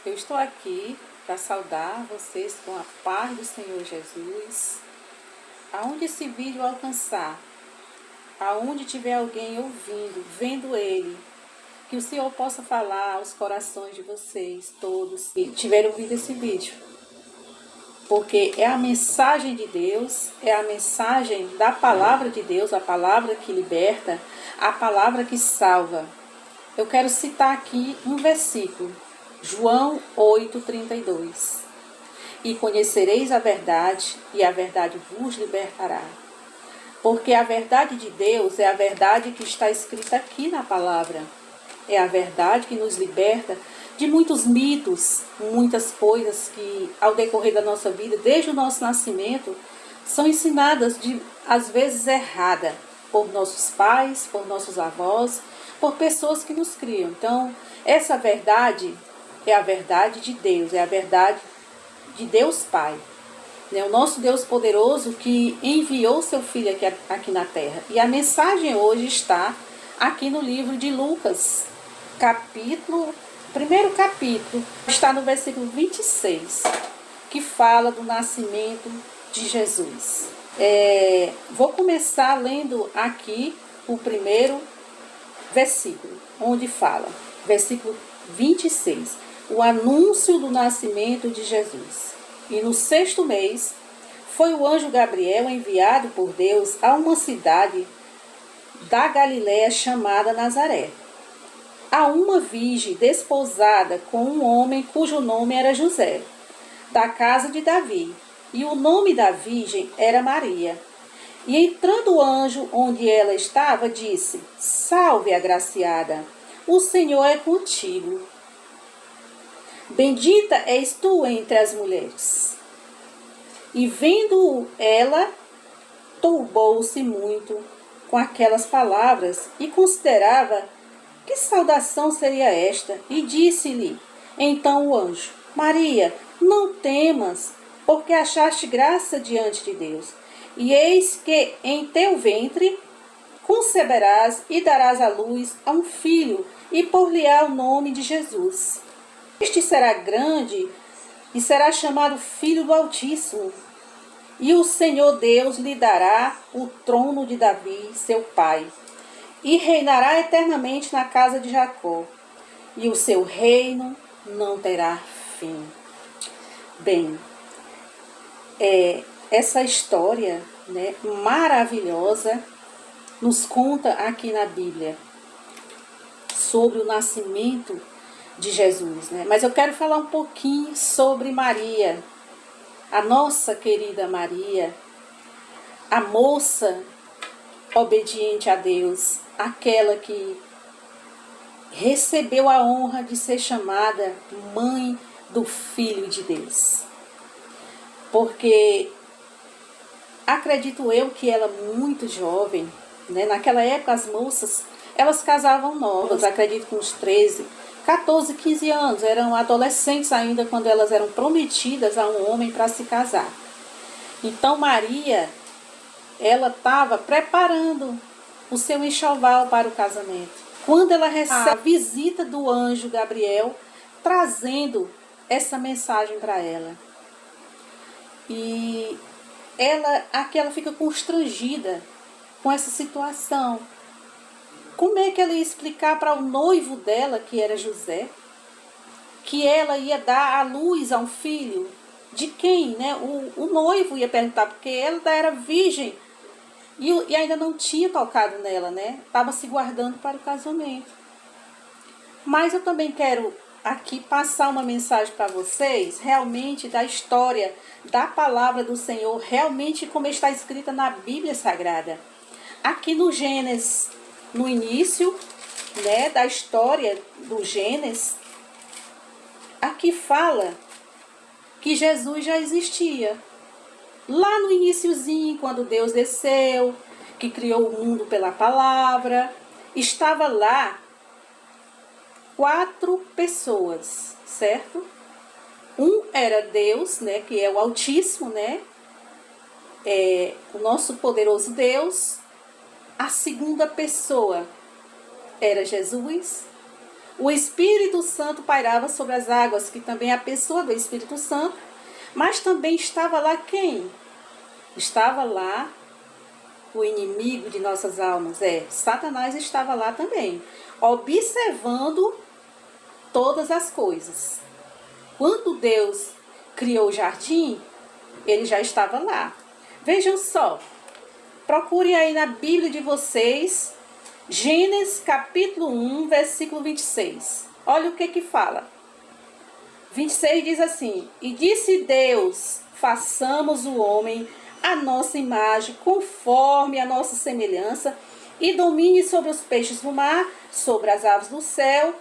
Eu estou aqui para saudar vocês com a paz do Senhor Jesus. Aonde esse vídeo alcançar, aonde tiver alguém ouvindo, vendo ele, que o Senhor possa falar aos corações de vocês, todos que tiverem ouvido esse vídeo. Porque é a mensagem de Deus, é a mensagem da palavra de Deus, a palavra que liberta, a palavra que salva. Eu quero citar aqui um versículo, João 8:32. E conhecereis a verdade, e a verdade vos libertará. Porque a verdade de Deus é a verdade que está escrita aqui na palavra. É a verdade que nos liberta de muitos mitos, muitas coisas que ao decorrer da nossa vida, desde o nosso nascimento, são ensinadas às vezes errada por nossos pais, por nossos avós, por pessoas que nos criam. Então, essa verdade é a verdade de Deus, é a verdade de Deus Pai. É o nosso Deus poderoso que enviou seu Filho aqui na terra. E a mensagem hoje está aqui no livro de Lucas, primeiro capítulo, está no versículo 26, que fala do nascimento de Jesus. Vou começar lendo aqui o primeiro versículo, onde fala, versículo 26, o anúncio do nascimento de Jesus. E no 6º mês, foi o anjo Gabriel enviado por Deus a uma cidade da Galiléia chamada Nazaré, a uma virgem desposada com um homem cujo nome era José, da casa de Davi, e o nome da virgem era Maria. E entrando o anjo onde ela estava, disse: Salve, agraciada, o Senhor é contigo. Bendita és tu entre as mulheres. E vendo ela, turbou-se muito com aquelas palavras e considerava que saudação seria esta. E disse-lhe então o anjo: Maria, não temas, porque achaste graça diante de Deus. E eis que em teu ventre conceberás e darás à luz a um filho, e por-lhe-á o nome de Jesus. Este será grande e será chamado Filho do Altíssimo. E o Senhor Deus lhe dará o trono de Davi, seu pai, e reinará eternamente na casa de Jacó, e o seu reino não terá fim. Bem, essa história, maravilhosa nos conta aqui na Bíblia sobre o nascimento de Jesus, Mas eu quero falar um pouquinho sobre Maria, a nossa querida Maria, a moça obediente a Deus, aquela que recebeu a honra de ser chamada mãe do Filho de Deus. Porque acredito eu que ela muito jovem, naquela época as moças, elas casavam novas, acredito com uns 13, 14, 15 anos, eram adolescentes ainda quando elas eram prometidas a um homem para se casar. Então Maria, ela estava preparando o seu enxoval para o casamento. Quando ela recebe a visita do anjo Gabriel, trazendo essa mensagem para ela. E ela fica constrangida com essa situação. Como é que ela ia explicar para o noivo dela, que era José, que ela ia dar à luz a um filho? De quem? O noivo ia perguntar, porque ela era virgem e ainda não tinha tocado nela, Estava se guardando para o casamento. Mas eu também quero aqui passar uma mensagem para vocês, realmente da história, da palavra do Senhor, realmente como está escrita na Bíblia Sagrada. Aqui no Gênesis, no início, da história do Gênesis, aqui fala que Jesus já existia. Lá no iniciozinho, quando Deus desceu, que criou o mundo pela palavra, estava lá 4 pessoas, certo? Um era Deus, que é o Altíssimo, o nosso poderoso Deus. A segunda pessoa era Jesus. O Espírito Santo pairava sobre as águas, que também é a pessoa do Espírito Santo, mas também estava lá quem? Estava lá o inimigo de nossas almas, Satanás estava lá também, observando todas as coisas. Quando Deus criou o jardim, ele já estava lá. Vejam só, procure aí na Bíblia de vocês, Gênesis capítulo 1, versículo 26. Olha o que fala. 26 diz assim: E disse Deus, façamos o homem a nossa imagem, conforme a nossa semelhança, e domine sobre os peixes do mar, sobre as aves do céu,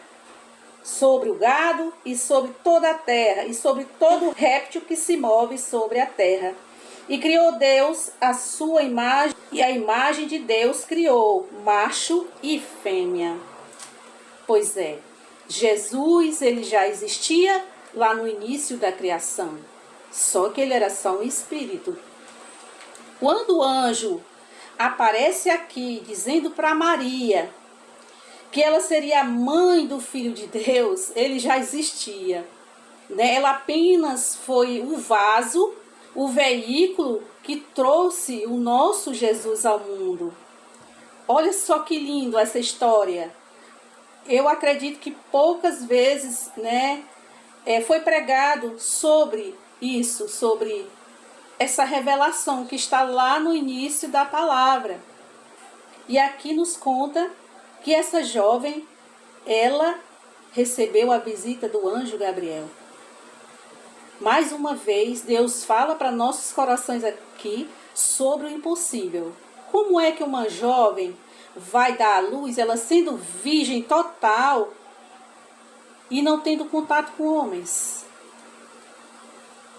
sobre o gado e sobre toda a terra, e sobre todo réptil que se move sobre a terra. E criou Deus a sua imagem, e a imagem de Deus criou, macho e fêmea. Pois é, Jesus, ele já existia lá no início da criação, só que ele era só um espírito. Quando o anjo aparece aqui dizendo para Maria que ela seria a mãe do Filho de Deus, ele já existia, né? Ela apenas foi o vaso, o veículo que trouxe o nosso Jesus ao mundo. Olha só que lindo essa história. Eu acredito que poucas vezes, né, foi pregado sobre isso, sobre essa revelação que está lá no início da palavra. E aqui nos conta que essa jovem, ela recebeu a visita do anjo Gabriel. Mais uma vez, Deus fala para nossos corações aqui sobre o impossível. Como é que uma jovem vai dar à luz, ela sendo virgem total e não tendo contato com homens?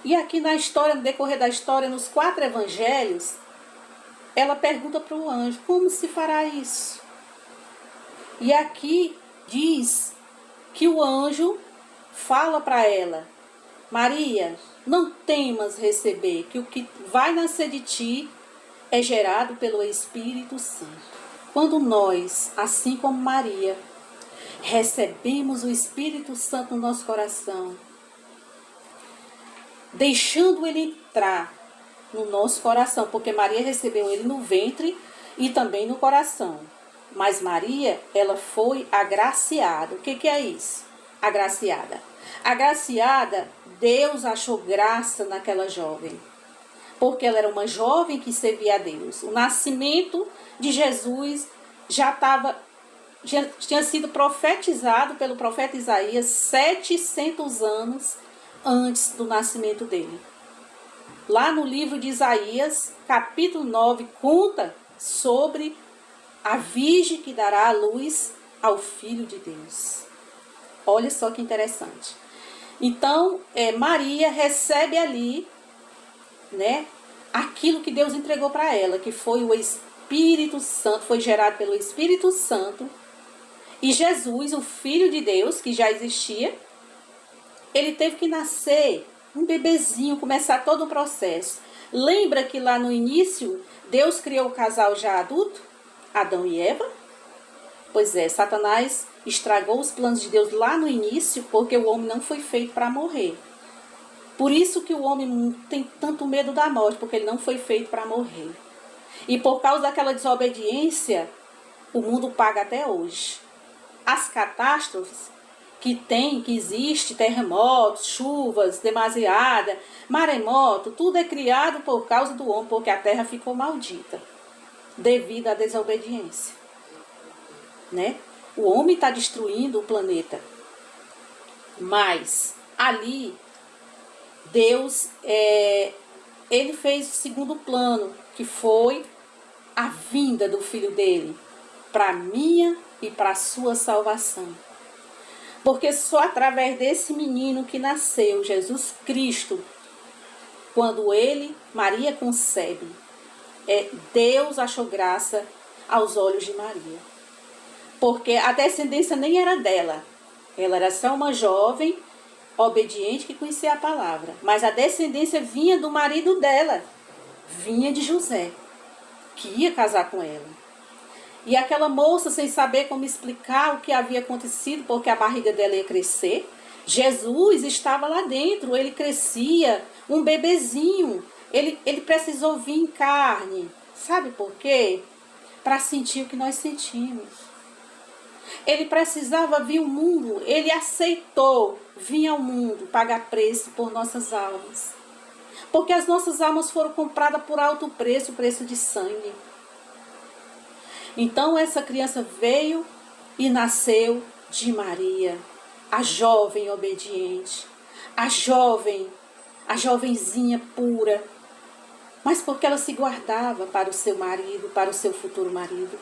E aqui na história, no decorrer da história, nos 4 evangelhos, ela pergunta para o anjo, como se fará isso? E aqui diz que o anjo fala para ela, Maria, não temas receber, que o que vai nascer de ti é gerado pelo Espírito Santo. Quando nós, assim como Maria, recebemos o Espírito Santo no nosso coração, deixando ele entrar no nosso coração, porque Maria recebeu ele no ventre e também no coração. Mas Maria, ela foi agraciada. O que é isso? Agraciada. Agraciada, Deus achou graça naquela jovem, porque ela era uma jovem que servia a Deus. O nascimento de Jesus já tinha sido profetizado pelo profeta Isaías 700 anos antes do nascimento dele. Lá no livro de Isaías, capítulo 9, conta sobre a virgem que dará a luz ao Filho de Deus. Olha só que interessante. Então, Maria recebe ali, né, aquilo que Deus entregou para ela, que foi o Espírito Santo, foi gerado pelo Espírito Santo. E Jesus, o Filho de Deus, que já existia, ele teve que nascer um bebezinho, começar todo o processo. Lembra que lá no início, Deus criou o casal já adulto, Adão e Eva? Pois é, Satanás estragou os planos de Deus lá no início, porque o homem não foi feito para morrer. Por isso que o homem tem tanto medo da morte, porque ele não foi feito para morrer. E por causa daquela desobediência, o mundo paga até hoje. As catástrofes que existe, terremotos, chuvas demasiadas, maremoto, tudo é criado por causa do homem, porque a terra ficou maldita, devido à desobediência, né? O homem está destruindo o planeta. Mas ali, Deus, ele fez o segundo plano, que foi a vinda do Filho dele, para a minha e para a sua salvação. Porque só através desse menino que nasceu, Jesus Cristo, quando Maria concebe, Deus achou graça aos olhos de Maria. Porque a descendência nem era dela. Ela era só uma jovem, obediente, que conhecia a palavra. Mas a descendência vinha do marido dela. Vinha de José, que ia casar com ela. E aquela moça, sem saber como explicar o que havia acontecido, porque a barriga dela ia crescer, Jesus estava lá dentro, ele crescia, um bebezinho, ele precisou vir em carne. Sabe por quê? Para sentir o que nós sentimos. Ele precisava vir ao mundo, ele aceitou vir ao mundo, pagar preço por nossas almas. Porque as nossas almas foram compradas por alto preço, preço de sangue. Então essa criança veio e nasceu de Maria, a jovem obediente, a jovenzinha pura, mas porque ela se guardava para o seu marido, para o seu futuro marido.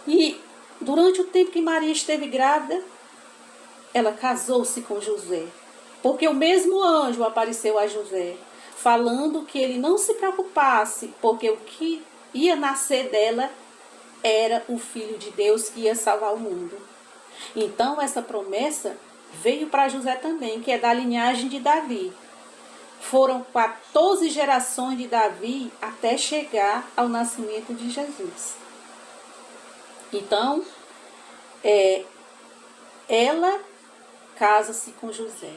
E durante o tempo que Maria esteve grávida, ela casou-se com José, porque o mesmo anjo apareceu a José, falando que ele não se preocupasse, porque o que ia nascer dela era o Filho de Deus que ia salvar o mundo. Então essa promessa veio para José também, que é da linhagem de Davi. Foram 14 gerações de Davi até chegar ao nascimento de Jesus. Então, ela casa-se com José.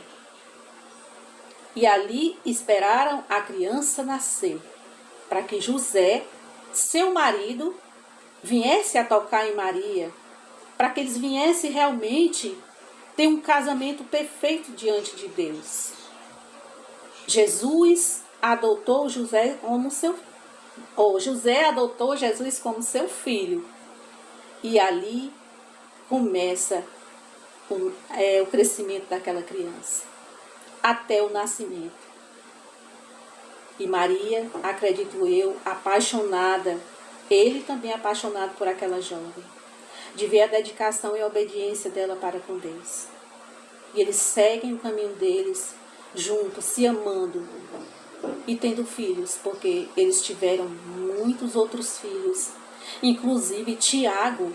E ali esperaram a criança nascer, para que José, seu marido, viesse a tocar em Maria, para que eles viessem realmente ter um casamento perfeito diante de Deus. Jesus adotou José como José adotou Jesus como seu filho. E ali começa o crescimento daquela criança, até o nascimento. E Maria, acredito eu, apaixonada, ele também apaixonado por aquela jovem, de ver a dedicação e a obediência dela para com Deus. E eles seguem o caminho deles, juntos, se amando e tendo filhos, porque eles tiveram muitos outros filhos. Inclusive Tiago,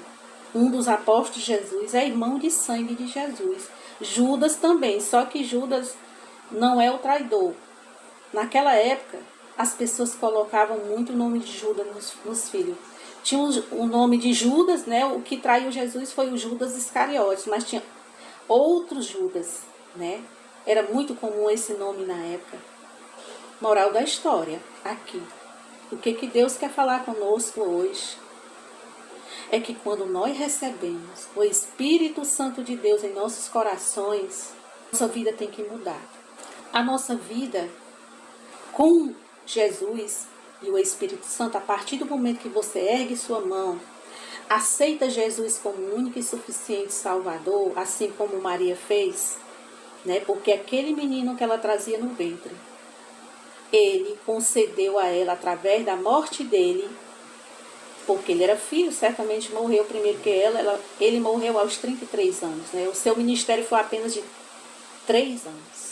um dos apóstolos de Jesus, é irmão de sangue de Jesus. Judas também, só que Judas não é o traidor. Naquela época, as pessoas colocavam muito o nome de Judas nos filhos. Tinha o nome de Judas, né? O que traiu Jesus foi o Judas Iscariotes, mas tinha outros Judas, né? Era muito comum esse nome na época. Moral da história, aqui. O que Deus quer falar conosco hoje é que quando nós recebemos o Espírito Santo de Deus em nossos corações, nossa vida tem que mudar. A nossa vida com Jesus e o Espírito Santo, a partir do momento que você ergue sua mão, aceita Jesus como único e suficiente Salvador, assim como Maria fez, né? Porque aquele menino que ela trazia no ventre, ele concedeu a ela, através da morte dele, porque ele era filho, certamente morreu primeiro que ela, ele morreu aos 33 anos, né? O seu ministério foi apenas de 3 anos.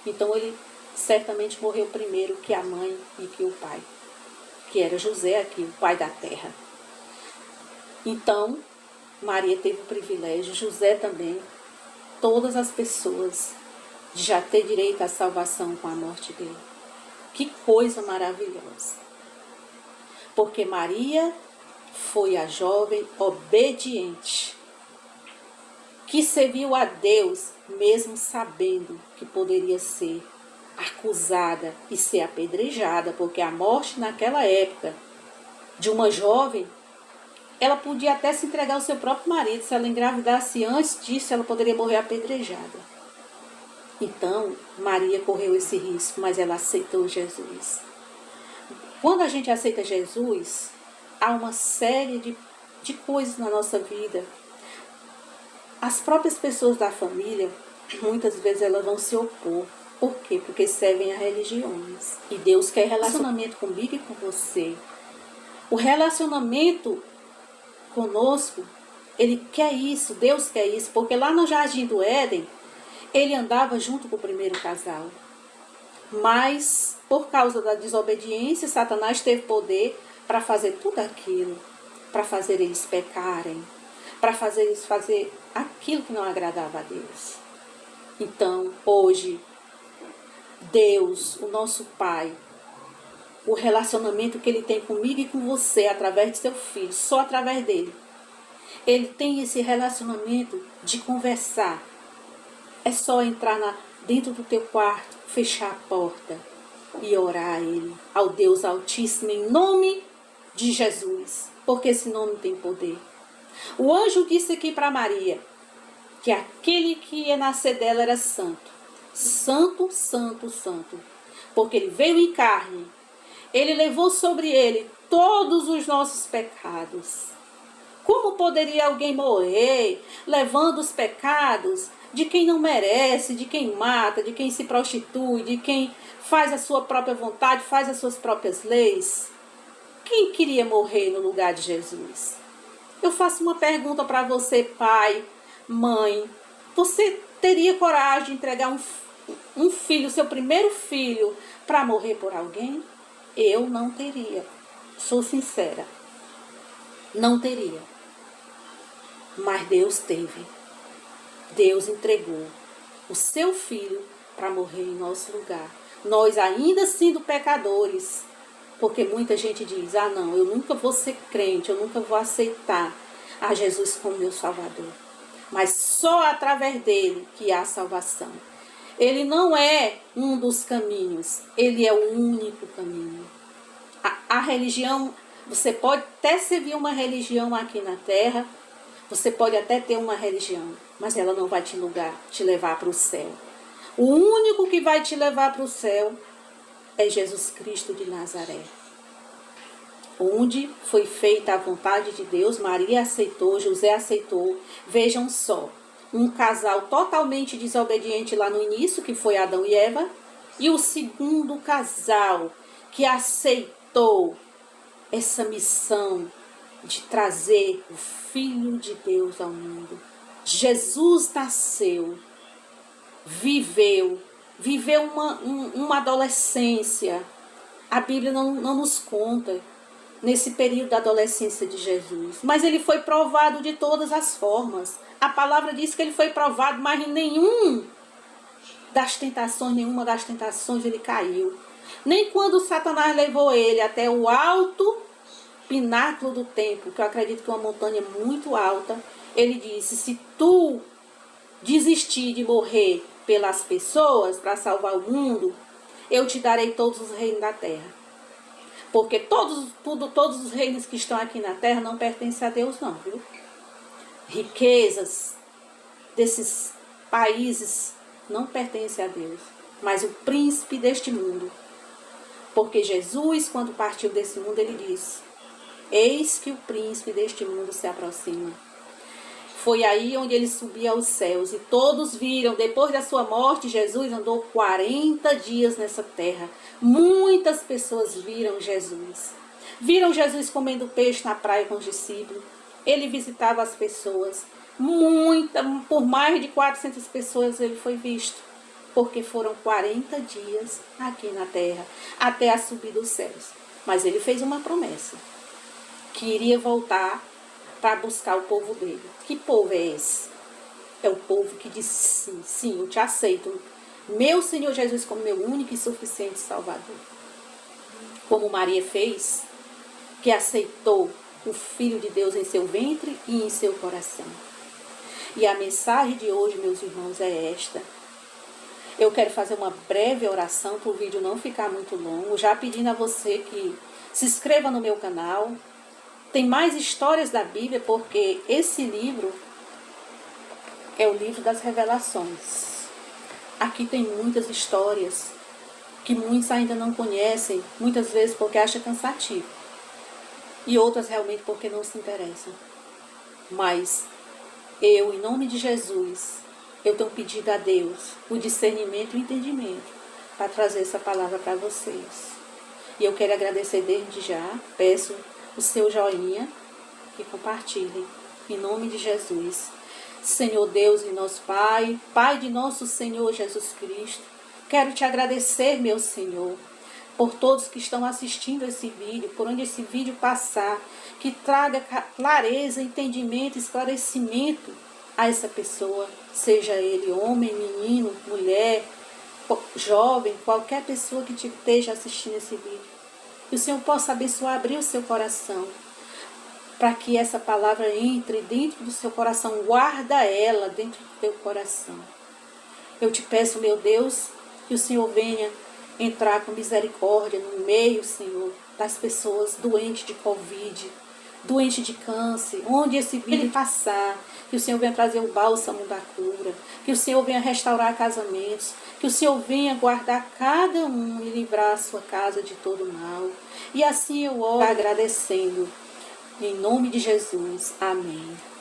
Então ele certamente morreu primeiro que a mãe e que o pai, que era José aqui, o pai da terra. Então, Maria teve o privilégio, José também, todas as pessoas, de já ter direito à salvação com a morte dele. Que coisa maravilhosa! Porque Maria foi a jovem obediente, que serviu a Deus, mesmo sabendo que poderia ser acusada e ser apedrejada, porque a morte naquela época de uma jovem, ela podia até se entregar ao seu próprio marido. Se ela engravidasse antes disso, ela poderia morrer apedrejada. Então, Maria correu esse risco, mas ela aceitou Jesus. Quando a gente aceita Jesus, há uma série de coisas na nossa vida. As próprias pessoas da família, muitas vezes elas vão se opor. Por quê? Porque servem a religiões. E Deus quer relacionamento comigo e com você. O relacionamento conosco, Ele quer isso, Deus quer isso. Porque lá no Jardim do Éden, Ele andava junto com o primeiro casal. Mas, por causa da desobediência, Satanás teve poder para fazer tudo aquilo. Para fazer eles pecarem. Para fazer eles fazer aquilo que não agradava a Deus. Então, hoje, Deus, o nosso Pai, o relacionamento que ele tem comigo e com você através de seu filho, só através dele. Ele tem esse relacionamento de conversar. É só entrar dentro do teu quarto, fechar a porta e orar a ele, ao Deus Altíssimo, em nome de Jesus, porque esse nome tem poder. O anjo disse aqui para Maria que aquele que ia nascer dela era santo. Santo, santo, santo. Porque ele veio em carne. Ele levou sobre ele todos os nossos pecados. Como poderia alguém morrer levando os pecados de quem não merece, de quem mata, de quem se prostitui, de quem faz a sua própria vontade, faz as suas próprias leis? Quem queria morrer no lugar de Jesus? Eu faço uma pergunta para você, pai, mãe. Você teria coragem de entregar um filho, seu primeiro filho, para morrer por alguém? Eu não teria. Sou sincera. Não teria. Mas Deus teve. Deus entregou o seu filho para morrer em nosso lugar. Nós ainda sendo pecadores. Porque muita gente diz, não, eu nunca vou ser crente, eu nunca vou aceitar a Jesus como meu Salvador. Mas só através dele que há salvação. Ele não é um dos caminhos, ele é o único caminho. A religião, você pode até servir uma religião aqui na terra, você pode até ter uma religião, mas ela não vai te levar para o céu. O único que vai te levar para o céu é Jesus Cristo de Nazaré. Onde foi feita a vontade de Deus, Maria aceitou, José aceitou. Vejam só, um casal totalmente desobediente lá no início, que foi Adão e Eva, e o segundo casal que aceitou essa missão de trazer o Filho de Deus ao mundo. Jesus nasceu, viveu uma adolescência. A Bíblia não nos conta nesse período da adolescência de Jesus. Mas ele foi provado de todas as formas. A palavra diz que ele foi provado, mas em nenhuma das tentações ele caiu. Nem quando Satanás levou ele até o alto pináculo do templo, que eu acredito que é uma montanha muito alta, ele disse, se tu desistir de morrer pelas pessoas para salvar o mundo, eu te darei todos os reinos da terra. Porque todos os reinos que estão aqui na terra não pertencem a Deus não, viu? Riquezas desses países não pertencem a Deus, mas o príncipe deste mundo. Porque Jesus, quando partiu desse mundo, ele disse, eis que o príncipe deste mundo se aproxima. Foi aí onde ele subia aos céus e todos viram, depois da sua morte, Jesus andou 40 dias nessa terra. Muitas pessoas viram Jesus. Viram Jesus comendo peixe na praia com os discípulos. Ele visitava as pessoas. Por mais de 400 pessoas ele foi visto. Porque foram 40 dias aqui na terra, até a subida dos céus. Mas ele fez uma promessa, que iria voltar para buscar o povo dele. Que povo é esse? É o povo que disse sim, sim, eu te aceito, meu Senhor Jesus, como meu único e suficiente Salvador. Como Maria fez, que aceitou o Filho de Deus em seu ventre e em seu coração. E a mensagem de hoje, meus irmãos, é esta. Eu quero fazer uma breve oração para o vídeo não ficar muito longo, já pedindo a você que se inscreva no meu canal. Tem mais histórias da Bíblia, porque esse livro é o livro das revelações. Aqui tem muitas histórias que muitos ainda não conhecem, muitas vezes porque acham cansativo. E outras realmente porque não se interessam. Mas eu, em nome de Jesus, eu tenho pedido a Deus o discernimento e o entendimento para trazer essa palavra para vocês. E eu quero agradecer desde já, peço o seu joinha e compartilhe, em nome de Jesus. Senhor Deus e nosso Pai, Pai de nosso Senhor Jesus Cristo, quero te agradecer, meu Senhor, por todos que estão assistindo esse vídeo, por onde esse vídeo passar, que traga clareza, entendimento, esclarecimento a essa pessoa, seja ele homem, menino, mulher, jovem, qualquer pessoa que esteja assistindo esse vídeo. Que o Senhor possa abençoar, abrir o seu coração, para que essa palavra entre dentro do seu coração. Guarda ela dentro do teu coração. Eu te peço, meu Deus, que o Senhor venha entrar com misericórdia no meio, Senhor, das pessoas doentes de Covid, doentes de câncer, onde esse vírus passar, que o Senhor venha trazer o bálsamo da cura, que o Senhor venha restaurar casamentos, que o Senhor venha guardar cada um e livrar a sua casa de todo mal. E assim eu oro agradecendo, em nome de Jesus. Amém.